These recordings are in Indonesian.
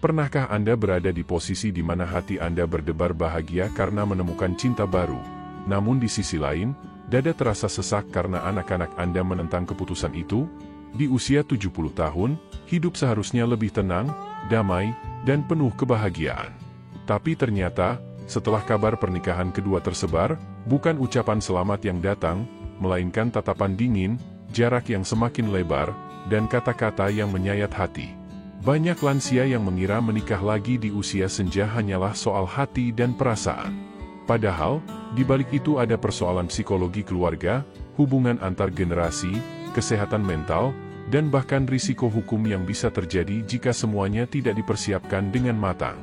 Pernahkah Anda berada di posisi di mana hati Anda berdebar bahagia karena menemukan cinta baru? Namun di sisi lain, dada terasa sesak karena anak-anak Anda menentang keputusan itu? Di usia 70 tahun, hidup seharusnya lebih tenang, damai, dan penuh kebahagiaan. Tapi ternyata, setelah kabar pernikahan kedua tersebar, bukan ucapan selamat yang datang, melainkan tatapan dingin, jarak yang semakin lebar, dan kata-kata yang menyayat hati. Banyak lansia yang mengira menikah lagi di usia senja hanyalah soal hati dan perasaan. Padahal, di balik itu ada persoalan psikologi keluarga, hubungan antar generasi, kesehatan mental, dan bahkan risiko hukum yang bisa terjadi jika semuanya tidak dipersiapkan dengan matang.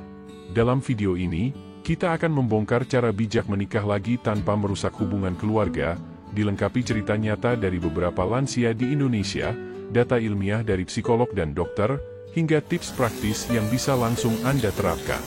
Dalam video ini, kita akan membongkar cara bijak menikah lagi tanpa merusak hubungan keluarga, dilengkapi cerita nyata dari beberapa lansia di Indonesia, data ilmiah dari psikolog dan dokter, hingga tips praktis yang bisa langsung Anda terapkan.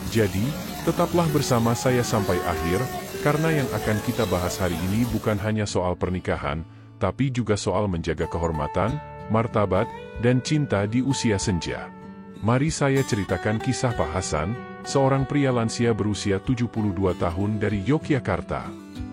Jadi, tetaplah bersama saya sampai akhir, karena yang akan kita bahas hari ini bukan hanya soal pernikahan, tapi juga soal menjaga kehormatan, martabat, dan cinta di usia senja. Mari saya ceritakan kisah Pak Hasan, seorang pria lansia berusia 72 tahun dari Yogyakarta.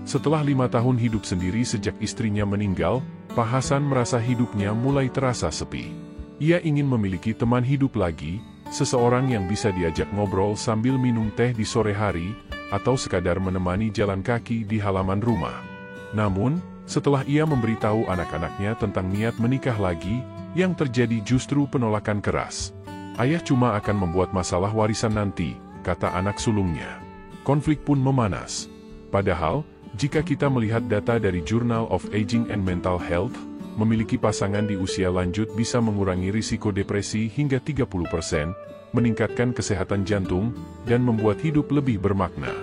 Setelah 5 tahun hidup sendiri sejak istrinya meninggal, Pak Hasan merasa hidupnya mulai terasa sepi. Ia ingin memiliki teman hidup lagi, seseorang yang bisa diajak ngobrol sambil minum teh di sore hari, atau sekadar menemani jalan kaki di halaman rumah. Namun, setelah ia memberitahu anak-anaknya tentang niat menikah lagi, yang terjadi justru penolakan keras. Ayah cuma akan membuat masalah warisan nanti, kata anak sulungnya. Konflik pun memanas. Padahal, jika kita melihat data dari Journal of Aging and Mental Health, memiliki pasangan di usia lanjut bisa mengurangi risiko depresi hingga 30%, meningkatkan kesehatan jantung, dan membuat hidup lebih bermakna.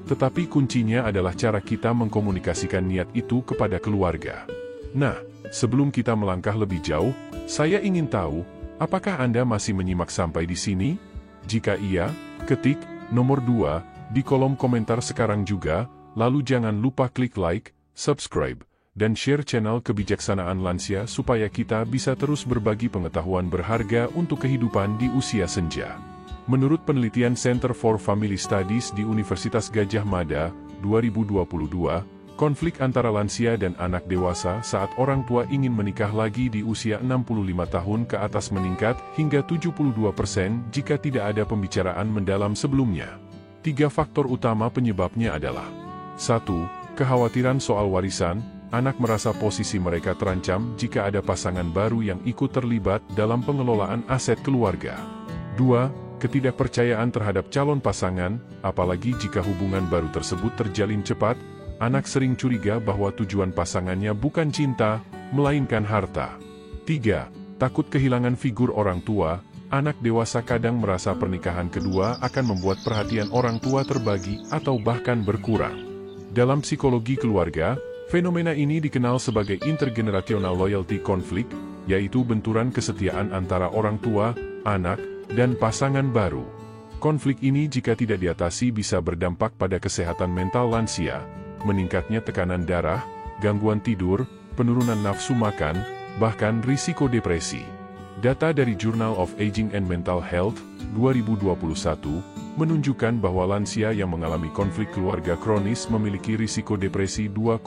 Tetapi kuncinya adalah cara kita mengkomunikasikan niat itu kepada keluarga. Nah, sebelum kita melangkah lebih jauh, saya ingin tahu, apakah Anda masih menyimak sampai di sini? Jika iya, ketik nomor 2 di kolom komentar sekarang juga, lalu jangan lupa klik like, subscribe, dan share channel Kebijaksanaan Lansia supaya kita bisa terus berbagi pengetahuan berharga untuk kehidupan di usia senja. Menurut penelitian Center for Family Studies di Universitas Gadjah Mada, 2022, konflik antara lansia dan anak dewasa saat orang tua ingin menikah lagi di usia 65 tahun ke atas meningkat hingga 72% jika tidak ada pembicaraan mendalam sebelumnya. 3 faktor utama penyebabnya adalah: 1. Kekhawatiran soal warisan. Anak merasa posisi mereka terancam jika ada pasangan baru yang ikut terlibat dalam pengelolaan aset keluarga. 2. Ketidakpercayaan terhadap calon pasangan, apalagi jika hubungan baru tersebut terjalin cepat. Anak sering curiga bahwa tujuan pasangannya bukan cinta, melainkan harta. 3. Takut kehilangan figur orang tua. Anak dewasa kadang merasa pernikahan kedua akan membuat perhatian orang tua terbagi atau bahkan berkurang. Dalam psikologi keluarga, fenomena ini dikenal sebagai intergenerational loyalty conflict, yaitu benturan kesetiaan antara orang tua, anak, dan pasangan baru. Konflik ini jika tidak diatasi bisa berdampak pada kesehatan mental lansia, meningkatnya tekanan darah, gangguan tidur, penurunan nafsu makan, bahkan risiko depresi. Data dari Journal of Aging and Mental Health, 2021, menunjukkan bahwa lansia yang mengalami konflik keluarga kronis memiliki risiko depresi 2,4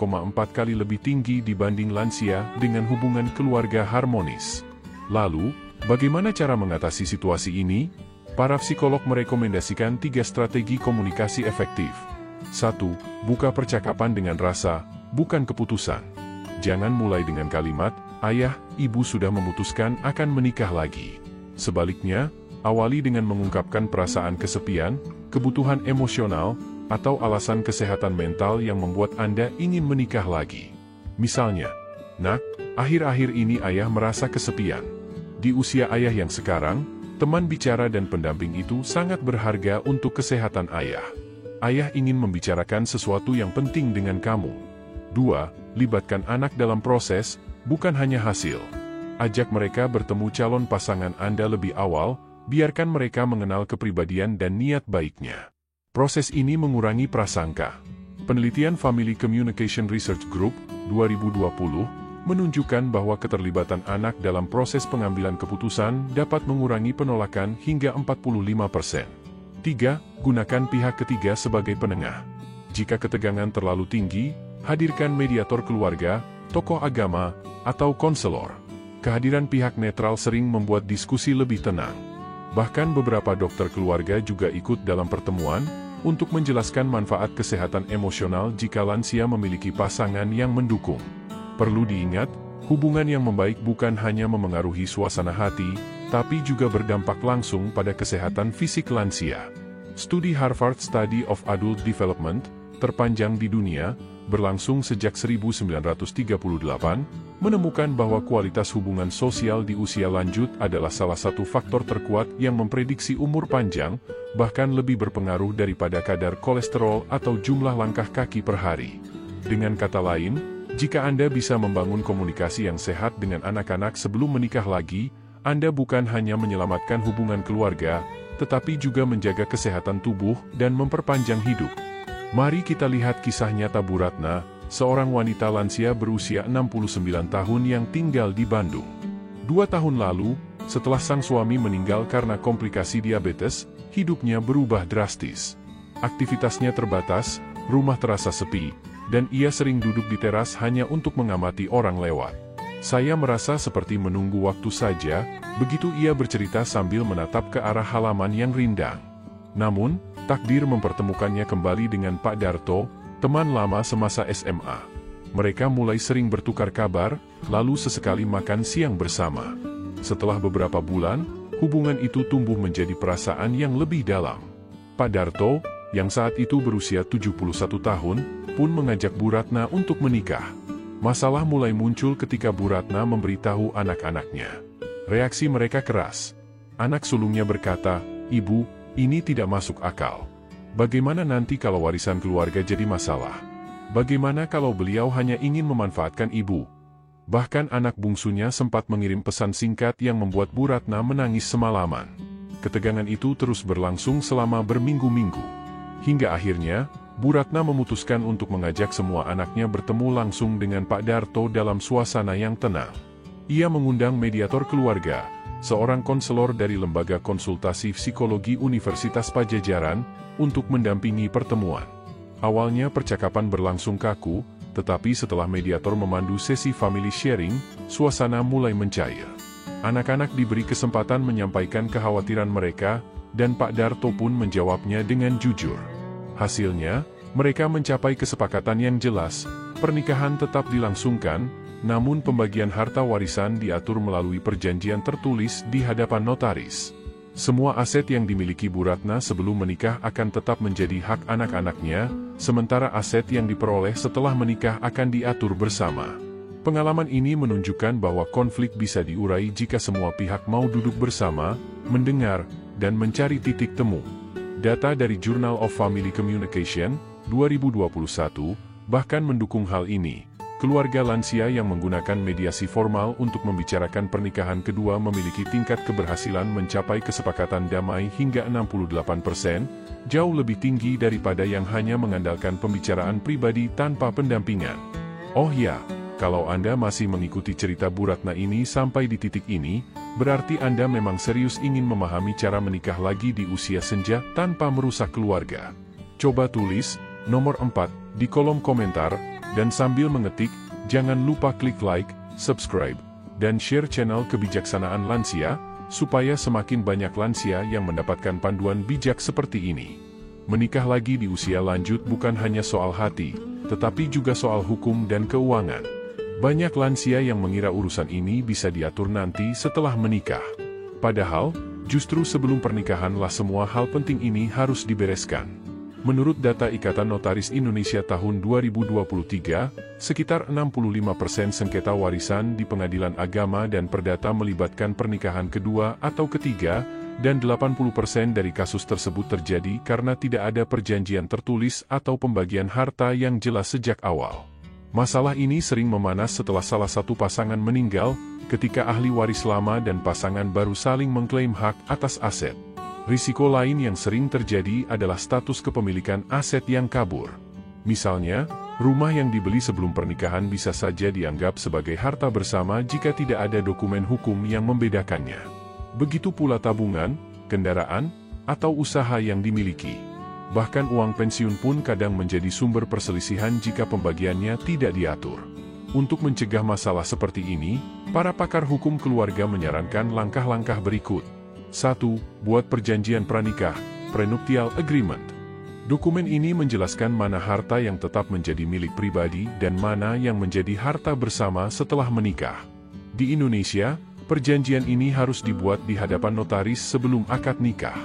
kali lebih tinggi dibanding lansia dengan hubungan keluarga harmonis. Lalu, bagaimana cara mengatasi situasi ini? Para psikolog merekomendasikan 3 strategi komunikasi efektif. 1. Buka percakapan dengan rasa, bukan keputusan. Jangan mulai dengan kalimat, "Ayah, ibu sudah memutuskan akan menikah lagi." Sebaliknya, awali dengan mengungkapkan perasaan kesepian, kebutuhan emosional, atau alasan kesehatan mental yang membuat Anda ingin menikah lagi. Misalnya, "Nak, akhir-akhir ini ayah merasa kesepian." Di usia ayah yang sekarang, teman bicara dan pendamping itu sangat berharga untuk kesehatan ayah. Ayah ingin membicarakan sesuatu yang penting dengan kamu. 2. Libatkan anak dalam proses, bukan hanya hasil. Ajak mereka bertemu calon pasangan Anda lebih awal, biarkan mereka mengenal kepribadian dan niat baiknya. Proses ini mengurangi prasangka. Penelitian Family Communication Research Group, 2020, menunjukkan bahwa keterlibatan anak dalam proses pengambilan keputusan dapat mengurangi penolakan hingga 45%. 3. Gunakan pihak ketiga sebagai penengah. Jika ketegangan terlalu tinggi, hadirkan mediator keluarga, tokoh agama, atau konselor. Kehadiran pihak netral sering membuat diskusi lebih tenang. Bahkan beberapa dokter keluarga juga ikut dalam pertemuan untuk menjelaskan manfaat kesehatan emosional jika lansia memiliki pasangan yang mendukung. Perlu diingat, hubungan yang membaik bukan hanya memengaruhi suasana hati, tapi juga berdampak langsung pada kesehatan fisik lansia. Studi Harvard Study of Adult Development, terpanjang di dunia, berlangsung sejak 1938, menemukan bahwa kualitas hubungan sosial di usia lanjut adalah salah satu faktor terkuat yang memprediksi umur panjang, bahkan lebih berpengaruh daripada kadar kolesterol atau jumlah langkah kaki per hari. Dengan kata lain, jika Anda bisa membangun komunikasi yang sehat dengan anak-anak sebelum menikah lagi, Anda bukan hanya menyelamatkan hubungan keluarga, tetapi juga menjaga kesehatan tubuh dan memperpanjang hidup. Mari kita lihat kisah nyata Bu Ratna, seorang wanita lansia berusia 69 tahun yang tinggal di Bandung. 2 tahun lalu, setelah sang suami meninggal karena komplikasi diabetes, hidupnya berubah drastis. Aktivitasnya terbatas, rumah terasa sepi, dan ia sering duduk di teras hanya untuk mengamati orang lewat. Saya merasa seperti menunggu waktu saja, begitu ia bercerita sambil menatap ke arah halaman yang rindang. Namun, takdir mempertemukannya kembali dengan Pak Darto, teman lama semasa SMA. Mereka mulai sering bertukar kabar, lalu sesekali makan siang bersama. Setelah beberapa bulan, hubungan itu tumbuh menjadi perasaan yang lebih dalam. Pak Darto, yang saat itu berusia 71 tahun, pun mengajak Bu Ratna untuk menikah. Masalah mulai muncul ketika Bu Ratna memberitahu anak-anaknya. Reaksi mereka keras. Anak sulungnya berkata, "Ibu, ini tidak masuk akal. Bagaimana nanti kalau warisan keluarga jadi masalah? Bagaimana kalau beliau hanya ingin memanfaatkan ibu?" Bahkan anak bungsunya sempat mengirim pesan singkat yang membuat Bu Ratna menangis semalaman. Ketegangan itu terus berlangsung selama berminggu-minggu. Hingga akhirnya, Bu Ratna memutuskan untuk mengajak semua anaknya bertemu langsung dengan Pak Darto dalam suasana yang tenang. Ia mengundang mediator keluarga, seorang konselor dari Lembaga Konsultasi Psikologi Universitas Padjadjaran, untuk mendampingi pertemuan. Awalnya percakapan berlangsung kaku, tetapi setelah mediator memandu sesi family sharing, suasana mulai mencair. Anak-anak diberi kesempatan menyampaikan kekhawatiran mereka, dan Pak Darto pun menjawabnya dengan jujur. Hasilnya, mereka mencapai kesepakatan yang jelas, pernikahan tetap dilangsungkan, namun pembagian harta warisan diatur melalui perjanjian tertulis di hadapan notaris. Semua aset yang dimiliki Bu Ratna sebelum menikah akan tetap menjadi hak anak-anaknya, sementara aset yang diperoleh setelah menikah akan diatur bersama. Pengalaman ini menunjukkan bahwa konflik bisa diurai jika semua pihak mau duduk bersama, mendengar, dan mencari titik temu. Data dari Journal of Family Communication, 2021, bahkan mendukung hal ini. Keluarga lansia yang menggunakan mediasi formal untuk membicarakan pernikahan kedua memiliki tingkat keberhasilan mencapai kesepakatan damai hingga 68%, jauh lebih tinggi daripada yang hanya mengandalkan pembicaraan pribadi tanpa pendampingan. Oh ya, kalau Anda masih mengikuti cerita Bu Ratna ini sampai di titik ini, berarti Anda memang serius ingin memahami cara menikah lagi di usia senja tanpa merusak keluarga. Coba tulis nomor 4 di kolom komentar, dan sambil mengetik, jangan lupa klik like, subscribe, dan share channel Kebijaksanaan Lansia, supaya semakin banyak lansia yang mendapatkan panduan bijak seperti ini. Menikah lagi di usia lanjut bukan hanya soal hati, tetapi juga soal hukum dan keuangan. Banyak lansia yang mengira urusan ini bisa diatur nanti setelah menikah. Padahal, justru sebelum pernikahanlah semua hal penting ini harus dibereskan. Menurut data Ikatan Notaris Indonesia tahun 2023, sekitar 65% sengketa warisan di pengadilan agama dan perdata melibatkan pernikahan kedua atau ketiga, dan 80% dari kasus tersebut terjadi karena tidak ada perjanjian tertulis atau pembagian harta yang jelas sejak awal. Masalah ini sering memanas setelah salah satu pasangan meninggal, ketika ahli waris lama dan pasangan baru saling mengklaim hak atas aset. Risiko lain yang sering terjadi adalah status kepemilikan aset yang kabur. Misalnya, Rumah yang dibeli sebelum pernikahan bisa saja dianggap sebagai harta bersama jika tidak ada dokumen hukum yang membedakannya. Begitu pula tabungan, kendaraan, atau usaha yang dimiliki. Bahkan uang pensiun pun kadang menjadi sumber perselisihan jika pembagiannya tidak diatur. Untuk mencegah masalah seperti ini, para pakar hukum keluarga menyarankan langkah-langkah berikut. 1. Buat perjanjian pranikah, prenuptial agreement. Dokumen ini menjelaskan mana harta yang tetap menjadi milik pribadi dan mana yang menjadi harta bersama setelah menikah. Di Indonesia, perjanjian ini harus dibuat di hadapan notaris sebelum akad nikah.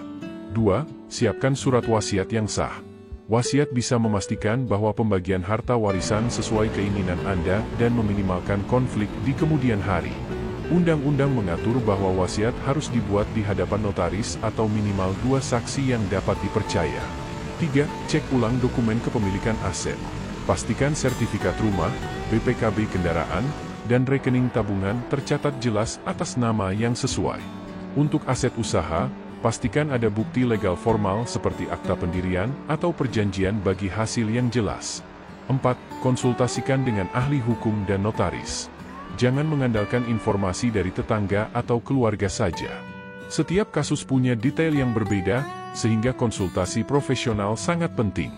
2. Siapkan surat wasiat yang sah. Wasiat bisa memastikan bahwa pembagian harta warisan sesuai keinginan Anda dan meminimalkan konflik di kemudian hari. Undang-undang mengatur bahwa wasiat harus dibuat di hadapan notaris atau minimal 2 saksi yang dapat dipercaya. 3. Cek ulang dokumen kepemilikan aset. Pastikan sertifikat rumah, BPKB kendaraan, dan rekening tabungan tercatat jelas atas nama yang sesuai. Untuk aset usaha, pastikan ada bukti legal formal seperti akta pendirian atau perjanjian bagi hasil yang jelas. 4. Konsultasikan dengan ahli hukum dan notaris. Jangan mengandalkan informasi dari tetangga atau keluarga saja. Setiap kasus punya detail yang berbeda, sehingga konsultasi profesional sangat penting.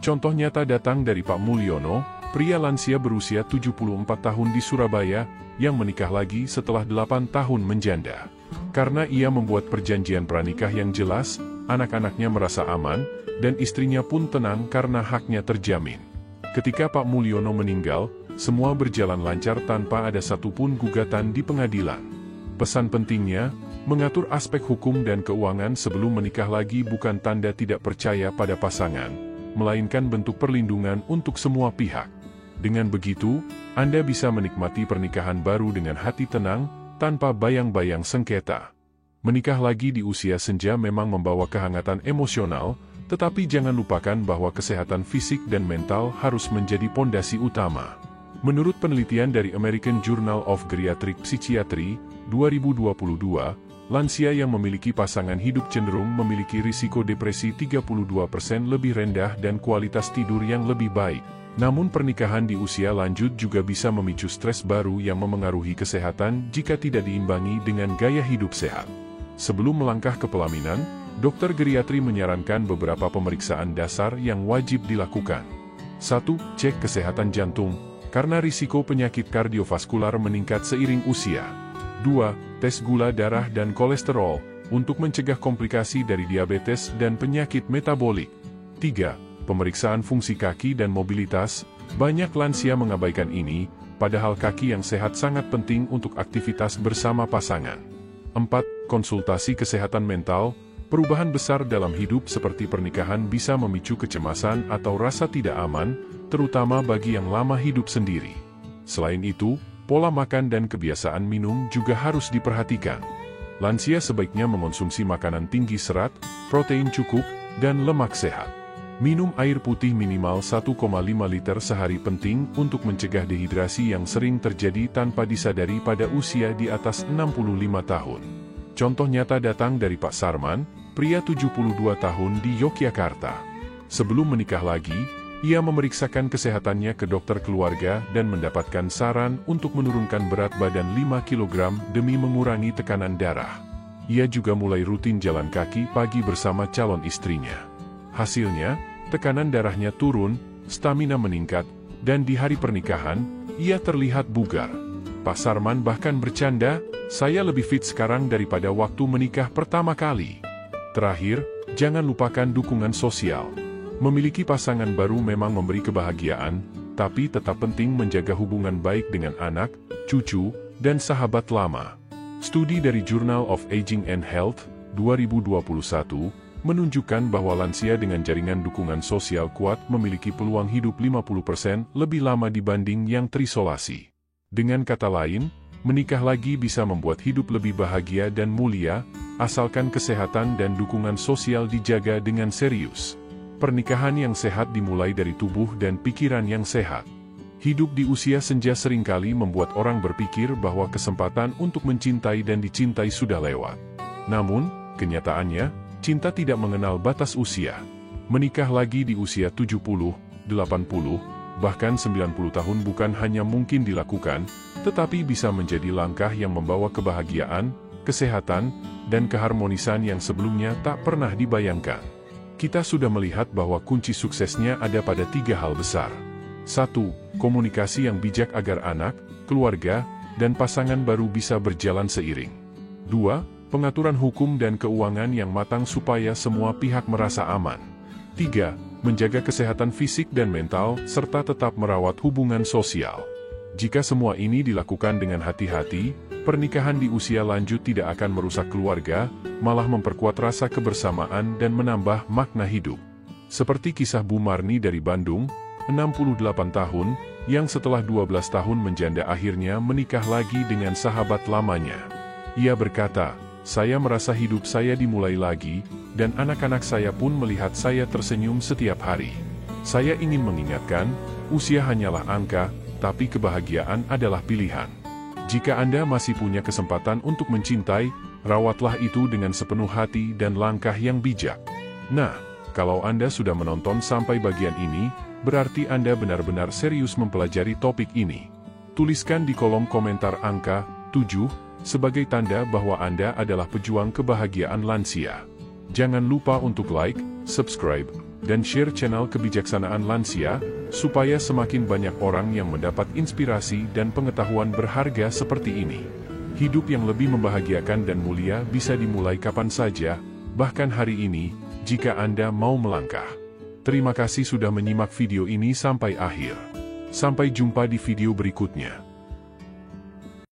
Contoh nyata datang dari Pak Mulyono, pria lansia berusia 74 tahun di Surabaya, yang menikah lagi setelah 8 tahun menjanda. Karena ia membuat perjanjian pranikah yang jelas, anak-anaknya merasa aman, dan istrinya pun tenang karena haknya terjamin. Ketika Pak Mulyono meninggal, semua berjalan lancar tanpa ada satupun gugatan di pengadilan. Pesan pentingnya, mengatur aspek hukum dan keuangan sebelum menikah lagi bukan tanda tidak percaya pada pasangan, melainkan bentuk perlindungan untuk semua pihak. Dengan begitu, Anda bisa menikmati pernikahan baru dengan hati tenang, tanpa bayang-bayang sengketa. Menikah lagi di usia senja memang membawa kehangatan emosional, tetapi jangan lupakan bahwa kesehatan fisik dan mental harus menjadi pondasi utama. Menurut penelitian dari American Journal of Geriatric Psychiatry, 2022, lansia yang memiliki pasangan hidup cenderung memiliki risiko depresi 32% lebih rendah dan kualitas tidur yang lebih baik. Namun pernikahan di usia lanjut juga bisa memicu stres baru yang memengaruhi kesehatan jika tidak diimbangi dengan gaya hidup sehat. Sebelum melangkah ke pelaminan, dokter geriatri menyarankan beberapa pemeriksaan dasar yang wajib dilakukan. 1. Cek kesehatan jantung, karena risiko penyakit kardiovaskular meningkat seiring usia. 2. Tes gula darah dan kolesterol, untuk mencegah komplikasi dari diabetes dan penyakit metabolik. 3. Pemeriksaan fungsi kaki dan mobilitas, banyak lansia mengabaikan ini, padahal kaki yang sehat sangat penting untuk aktivitas bersama pasangan. 4. Konsultasi kesehatan mental, perubahan besar dalam hidup seperti pernikahan bisa memicu kecemasan atau rasa tidak aman, terutama bagi yang lama hidup sendiri. Selain itu, pola makan dan kebiasaan minum juga harus diperhatikan. Lansia sebaiknya mengonsumsi makanan tinggi serat, protein cukup, dan lemak sehat. Minum air putih minimal 1,5 liter sehari penting untuk mencegah dehidrasi yang sering terjadi tanpa disadari pada usia di atas 65 tahun. Contoh nyata datang dari Pak Sarman, pria 72 tahun di Yogyakarta. Sebelum menikah lagi, ia memeriksakan kesehatannya ke dokter keluarga dan mendapatkan saran untuk menurunkan berat badan 5 kg demi mengurangi tekanan darah. Ia juga mulai rutin jalan kaki pagi bersama calon istrinya. Hasilnya, tekanan darahnya turun, stamina meningkat, dan di hari pernikahan, ia terlihat bugar. Pak Sarman bahkan bercanda, "Saya lebih fit sekarang daripada waktu menikah pertama kali." Terakhir, jangan lupakan dukungan sosial. Memiliki pasangan baru memang memberi kebahagiaan, tapi tetap penting menjaga hubungan baik dengan anak, cucu, dan sahabat lama. Studi dari Journal of Aging and Health, 2021, menunjukkan bahwa lansia dengan jaringan dukungan sosial kuat memiliki peluang hidup 50% lebih lama dibanding yang terisolasi. Dengan kata lain, menikah lagi bisa membuat hidup lebih bahagia dan mulia, asalkan kesehatan dan dukungan sosial dijaga dengan serius. Pernikahan yang sehat dimulai dari tubuh dan pikiran yang sehat. Hidup di usia senja seringkali membuat orang berpikir bahwa kesempatan untuk mencintai dan dicintai sudah lewat. Namun, kenyataannya, cinta tidak mengenal batas usia. Menikah lagi di usia 70, 80, Bahkan 90 tahun bukan hanya mungkin dilakukan, tetapi bisa menjadi langkah yang membawa kebahagiaan, kesehatan, dan keharmonisan yang sebelumnya tak pernah dibayangkan. Kita sudah melihat bahwa kunci suksesnya ada pada 3 hal besar. 1. Komunikasi yang bijak agar anak, keluarga, dan pasangan baru bisa berjalan seiring. 2. Pengaturan hukum dan keuangan yang matang supaya semua pihak merasa aman. 3. Menjaga kesehatan fisik dan mental, serta tetap merawat hubungan sosial. Jika semua ini dilakukan dengan hati-hati, pernikahan di usia lanjut tidak akan merusak keluarga, malah memperkuat rasa kebersamaan dan menambah makna hidup. Seperti kisah Bu Marni dari Bandung, 68 tahun, yang setelah 12 tahun menjanda akhirnya menikah lagi dengan sahabat lamanya. Ia berkata, "Saya merasa hidup saya dimulai lagi, dan anak-anak saya pun melihat saya tersenyum setiap hari. Saya ingin mengingatkan, usia hanyalah angka, tapi kebahagiaan adalah pilihan. Jika Anda masih punya kesempatan untuk mencintai, rawatlah itu dengan sepenuh hati dan langkah yang bijak." Nah, kalau Anda sudah menonton sampai bagian ini, berarti Anda benar-benar serius mempelajari topik ini. Tuliskan di kolom komentar angka 7, sebagai tanda bahwa Anda adalah pejuang kebahagiaan lansia. Jangan lupa untuk like, subscribe, dan share channel Kebijaksanaan Lansia, supaya semakin banyak orang yang mendapat inspirasi dan pengetahuan berharga seperti ini. Hidup yang lebih membahagiakan dan mulia bisa dimulai kapan saja, bahkan hari ini, jika Anda mau melangkah. Terima kasih sudah menyimak video ini sampai akhir. Sampai jumpa di video berikutnya.